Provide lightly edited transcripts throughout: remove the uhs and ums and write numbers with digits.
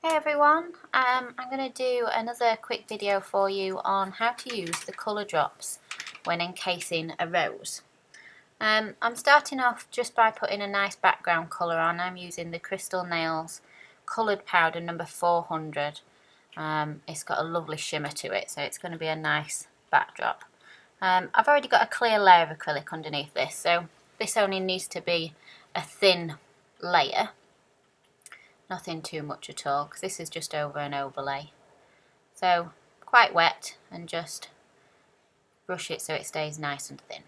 Hey everyone, I'm going to do another quick video for you on how to use the colour drops when encasing a rose. I'm starting off just by putting a nice background colour on. I'm using the Crystal Nails coloured powder number 400. It's got a lovely shimmer to it, so it's going to be a nice backdrop. I've already got a clear layer of acrylic underneath this, so this only needs to be a thin layer. Nothing too much at all, because this is just over an overlay. So quite wet, and just brush it so it stays nice and thin.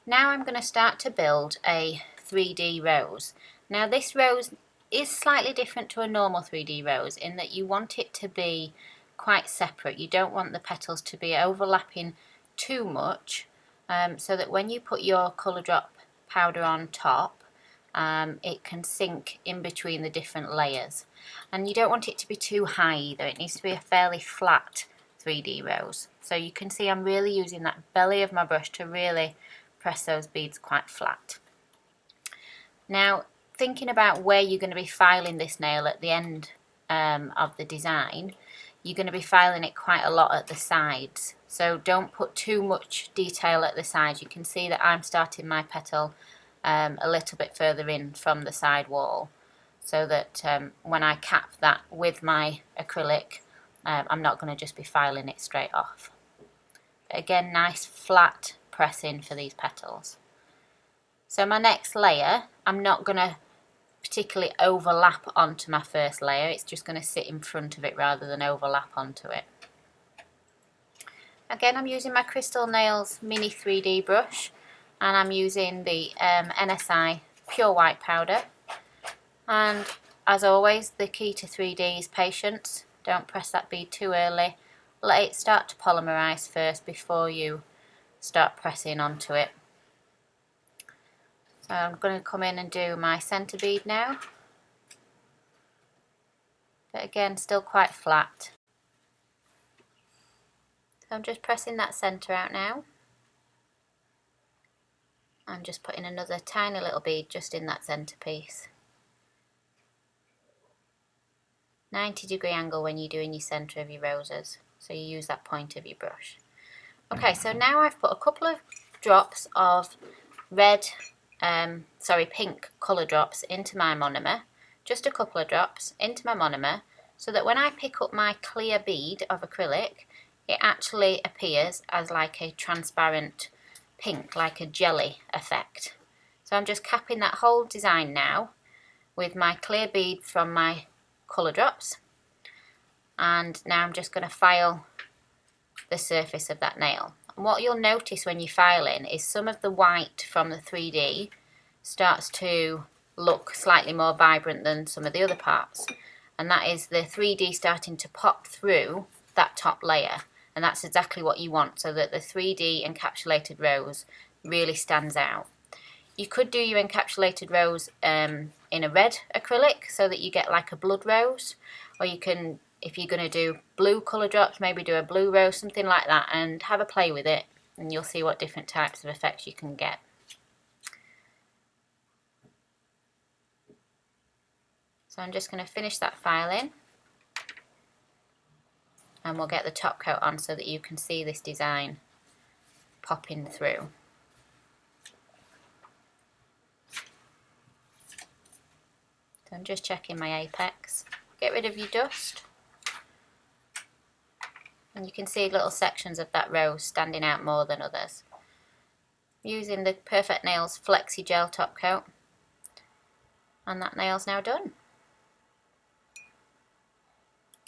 Now I'm going to start to build a 3D rose. Now this rose is slightly different to a normal 3D rose in that you want it to be quite separate. You don't want the petals to be overlapping too much, so that when you put your colour drop powder on top, it can sink in between the different layers. And you don't want it to be too high either. It needs to be a fairly flat 3D rose. So you can see I'm really using that belly of my brush to really press those beads quite flat. Now, thinking about where you're going to be filing this nail at the end of the design, you're going to be filing it quite a lot at the sides. So don't put too much detail at the sides. You can see that I'm starting my petal a little bit further in from the side wall, so that when I cap that with my acrylic, I'm not going to just be filing it straight off. But again, nice flat pressing for these petals. So my next layer, I'm not going to particularly overlap onto my first layer. It's just going to sit in front of it rather than overlap onto it. Again, I'm using my Crystal Nails mini 3D brush, and I'm using the NSI pure white powder. And as always, the key to 3D is patience. Don't press that bead too early. Let it start to polymerize first before you start pressing onto it. So I'm going to come in and do my centre bead now. But again, still quite flat. So I'm just pressing that centre out now. I'm just putting another tiny little bead just in that centerpiece. 90-degree angle when you're doing your center of your roses, so you use that point of your brush. Okay, so now I've put a couple of drops of pink colour drops into my monomer, just a couple of drops into my monomer, so that when I pick up my clear bead of acrylic, it actually appears as like a transparent pink, like a jelly effect. So I'm just capping that whole design now with my clear bead from my colour drops, and now I'm just going to file the surface of that nail. And what you'll notice when you're filing is some of the white from the 3D starts to look slightly more vibrant than some of the other parts, and that is the 3D starting to pop through that top layer. And that's exactly what you want, so that the 3D encapsulated rose really stands out. You could do your encapsulated rose in a red acrylic, so that you get like a blood rose, or you can, if you're going to do blue colour drops, maybe do a blue rose, something like that, and have a play with it, and you'll see what different types of effects you can get. So I'm just going to finish that filing, and we'll get the top coat on so that you can see this design popping through. So I'm just checking my apex. Get rid of your dust. And you can see little sections of that rose standing out more than others. Using the Perfect Nails Flexi Gel top coat. And that nail's now done.